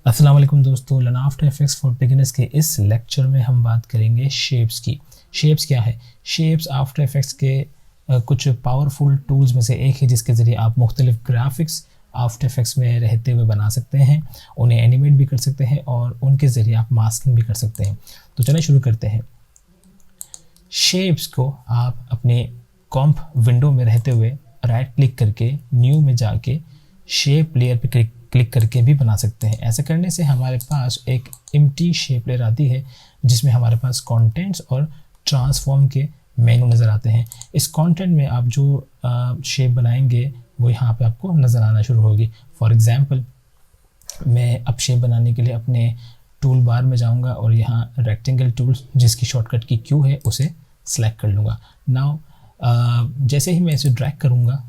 अस्सलाम वालेकुम दोस्तों, learn after effects for beginners के इस लेक्चर में हम बात करेंगे शेप्स की। शेप्स क्या है? शेप्स आफ्टर इफेक्ट्स के कुछ पावरफुल टूल्स में से एक है जिसके ज़रिए आप मुख्तलिफ ग्राफिक्स आफ्टर इफेक्ट्स में रहते हुए बना सकते हैं, उन्हें एनिमेट भी कर सकते हैं और उनके ज़रिए आप मास्किंग भी कर सकते हैं। तो चलिए शुरू करते हैं। शेप्स को आप अपने कॉम्प विंडो में रहते हुए राइट क्लिक करके न्यू में जाके शेप लेयर पे क्लिक करके भी बना सकते हैं। ऐसा करने से हमारे पास एक एम्प्टी शेप लेयर आती है जिसमें हमारे पास कंटेंट्स और ट्रांसफॉर्म के मेनू नज़र आते हैं। इस कंटेंट में आप जो शेप बनाएंगे वो यहाँ पे आपको नज़र आना शुरू होगी। फॉर एग्ज़ाम्पल, मैं अब शेप बनाने के लिए अपने टूल बार में जाऊंगा और यहाँ रेक्टेंगल टूल्स जिसकी शॉर्टकट की क्यू है उसे सेलेक्ट कर लूँगा। नाउ जैसे ही मैं इसे ड्रैग करूँगा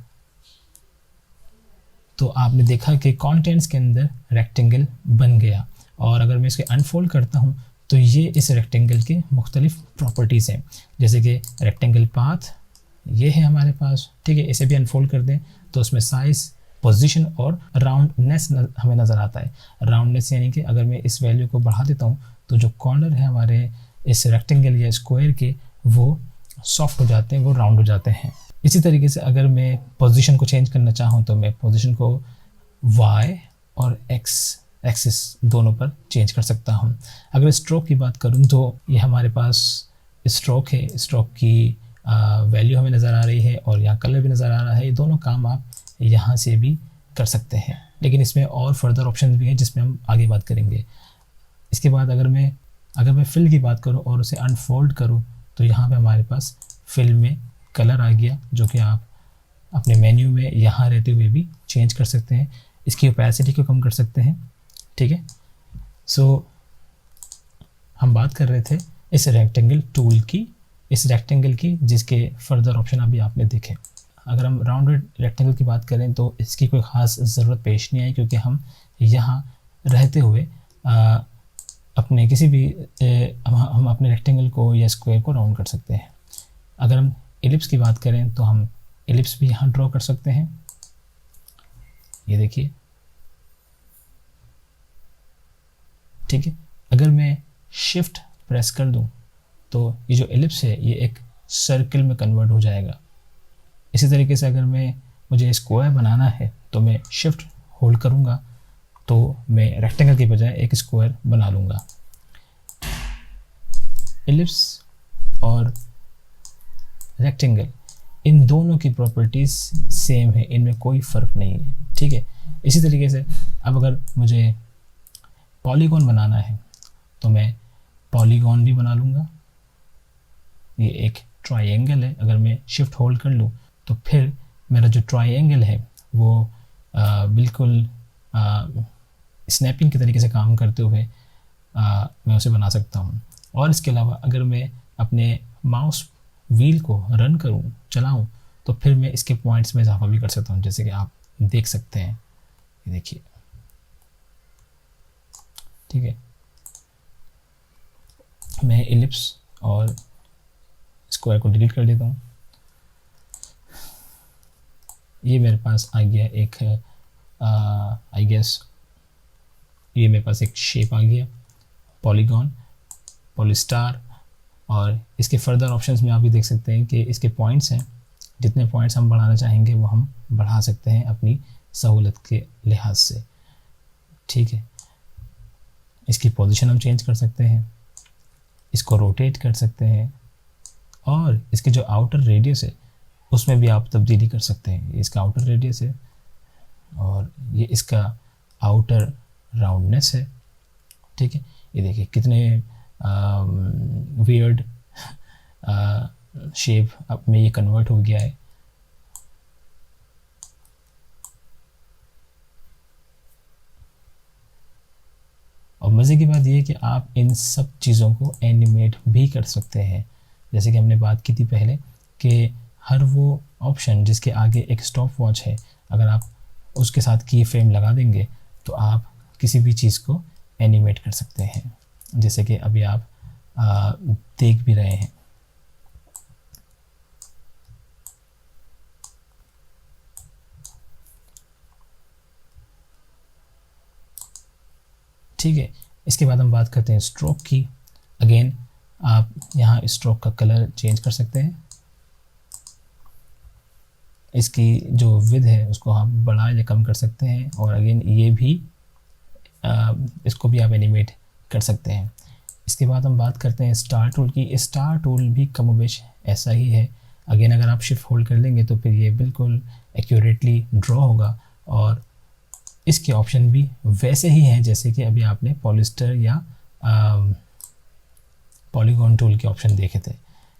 तो आपने देखा कि कंटेंट्स के अंदर रेक्टेंगल बन गया। और अगर मैं इसके अनफोल्ड करता हूँ तो ये इस रेक्टेंगल के मुख्तलिफ प्रॉपर्टीज़ हैं, जैसे कि रेक्टेंगल पाथ ये है हमारे पास। ठीक है, इसे भी अनफोल्ड कर दें तो उसमें साइज़, पोजीशन और राउंडनेस हमें नज़र आता है। राउंडनेस यानी कि अगर मैं इस वैल्यू को बढ़ा देता हूँ तो जो कॉर्नर है हमारे इस रेक्टेंगल या स्क्वायर के वो सॉफ्ट हो जाते हैं, वो राउंड हो जाते हैं। इसी तरीके से अगर मैं पोजीशन को चेंज करना चाहूँ तो मैं पोजीशन को वाई और एक्स एक्सिस दोनों पर चेंज कर सकता हूँ। अगर स्ट्रोक की बात करूँ तो ये हमारे पास स्ट्रोक है, स्ट्रोक की वैल्यू हमें नज़र आ रही है और यहाँ कलर भी नज़र आ रहा है। ये दोनों काम आप यहाँ से भी कर सकते हैं, लेकिन इसमें और फर्दर ऑप्शन भी हैं जिसमें हम आगे बात करेंगे। इसके बाद अगर मैं फिल की बात करूँ और उसे अनफोल्ड करूँ तो यहाँ पे हमारे पास फिल में कलर आ गया, जो कि आप अपने मेन्यू में यहाँ रहते हुए भी चेंज कर सकते हैं। इसकी ओपेसिटी को कम कर सकते हैं। ठीक है, सो हम बात कर रहे थे इस रेक्टेंगल टूल की, इस रेक्टेंगल की जिसके फर्दर ऑप्शन अभी आपने देखे। अगर हम राउंडेड रेक्टेंगल की बात करें तो इसकी कोई ख़ास ज़रूरत पेश नहीं आई, क्योंकि हम यहाँ रहते हुए अपने किसी भी हम अपने रेक्टेंगल को या स्क्वायर को राउंड कर सकते हैं। अगर हम एलिप्स की बात करें तो हम एलिप्स भी यहाँ ड्रॉ कर सकते हैं। ये देखिए, ठीक है। अगर मैं शिफ्ट प्रेस कर दूं तो ये जो एलिप्स है ये एक सर्कल में कन्वर्ट हो जाएगा। इसी तरीके से अगर मुझे स्क्वायर बनाना है तो मैं शिफ्ट होल्ड करूँगा तो मैं रेक्टेंगल के बजाय एक स्क्वायर बना लूँगा। एलिप्स और रेक्टेंगल इन दोनों की प्रॉपर्टीज़ सेम है, इनमें कोई फ़र्क नहीं है। ठीक है, इसी तरीके से अब अगर मुझे पॉलीगॉन बनाना है तो मैं पॉलीगॉन भी बना लूँगा। ये एक ट्रायंगल है, अगर मैं शिफ्ट होल्ड कर लूँ तो फिर मेरा जो ट्रायंगल है वो बिल्कुल स्नैपिंग के तरीके से काम करते हुए मैं उसे बना सकता हूँ। और इसके अलावा अगर मैं अपने माउस व्हील को रन करूँ, चलाऊँ, तो फिर मैं इसके पॉइंट्स में इजाफा भी कर सकता हूँ, जैसे कि आप देख सकते हैं। ये देखिए, ठीक है। मैं एलिप्स और स्क्वायर को डिलीट कर देता हूँ। ये मेरे पास आ गया एक आई गेस ये मेरे पास एक शेप आ गया, पॉलीगॉन, पॉलीस्टार। और इसके फर्दर ऑप्शंस में आप भी देख सकते हैं कि इसके पॉइंट्स हैं, जितने पॉइंट्स हम बढ़ाना चाहेंगे वो हम बढ़ा सकते हैं अपनी सहूलत के लिहाज से। ठीक है, इसकी पोजीशन हम चेंज कर सकते हैं, इसको रोटेट कर सकते हैं और इसके जो आउटर रेडियस है उसमें भी आप तब्दीली कर सकते हैं। इसका आउटर रेडियस है और ये इसका आउटर राउंडनेस है। ठीक है, ये देखिए कितने वियर्ड शेप अब में ये कन्वर्ट हो गया है। और मज़े की बात यह है कि आप इन सब चीज़ों को एनिमेट भी कर सकते हैं। जैसे कि हमने बात की थी पहले कि हर वो ऑप्शन जिसके आगे एक स्टॉप वॉच है, अगर आप उसके साथ की फ्रेम लगा देंगे तो आप किसी भी चीज़ को एनिमेट कर सकते हैं, जैसे कि अभी आप देख भी रहे हैं। ठीक है। इसके बाद हम बात करते हैं स्ट्रोक की। अगेन आप यहाँ स्ट्रोक का कलर चेंज कर सकते हैं, इसकी जो विड्थ है उसको आप बढ़ा या कम कर सकते हैं, और अगेन ये भी इसको भी आप एनिमेट कर सकते हैं। इसके बाद हम बात करते हैं स्टार टूल की। स्टार टूल भी कमोबेश ऐसा ही है। अगेन अगर आप शिफ्ट होल्ड कर लेंगे तो फिर ये बिल्कुल एक्यूरेटली ड्रॉ होगा, और इसके ऑप्शन भी वैसे ही हैं जैसे कि अभी आपने पॉलिस्टर या पॉलीगॉन टूल के ऑप्शन देखे थे।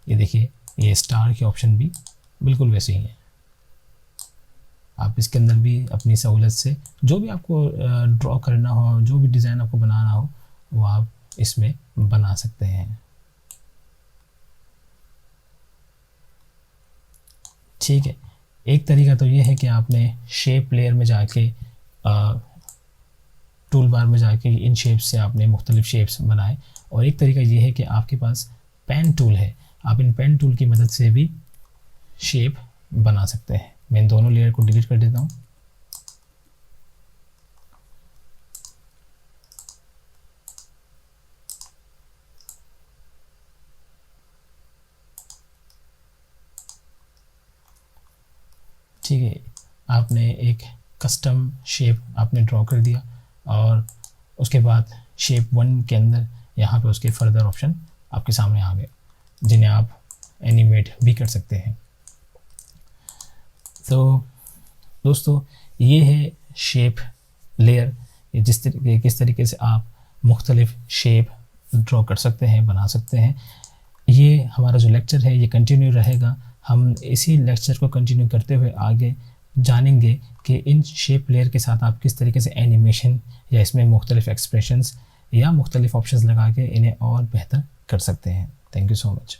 ये देखिए, ये स्टार के ऑप्शन भी बिल्कुल वैसे ही हैं। आप इसके अंदर भी अपनी सहूलत से जो भी आपको ड्रॉ करना हो, जो भी डिज़ाइन आपको बनाना हो, वो आप इसमें बना सकते हैं। ठीक है। एक तरीका तो ये है कि आपने शेप लेयर में जाके टूल बार में जाके इन शेप्स से आपने मुख्तलिफ शेप्स बनाए, और एक तरीका ये है कि आपके पास पेन टूल है, आप इन पेन टूल की मदद से भी शेप बना सकते हैं। मैं इन दोनों लेयर को डिलीट कर देता हूँ। ठीक है, आपने एक कस्टम शेप आपने ड्रॉ कर दिया, और उसके बाद शेप 1 के अंदर यहाँ पे उसके फर्दर ऑप्शन आपके सामने आ गए, जिन्हें आप एनिमेट भी कर सकते हैं। तो दोस्तों, ये है शेप लेयर, ये किस तरीके से आप मुख्तलिफ शेप ड्रॉ कर सकते हैं, बना सकते हैं। ये हमारा जो लेक्चर है ये कंटिन्यू रहेगा। हम इसी लेक्चर को कंटिन्यू करते हुए आगे जानेंगे कि इन शेप लेयर के साथ आप किस तरीके से एनिमेशन या इसमें मुख्तलिफ एक्सप्रेशंस या मुख्तलिफ ऑप्शंस लगा के इन्हें और बेहतर कर सकते हैं। Thank you so much.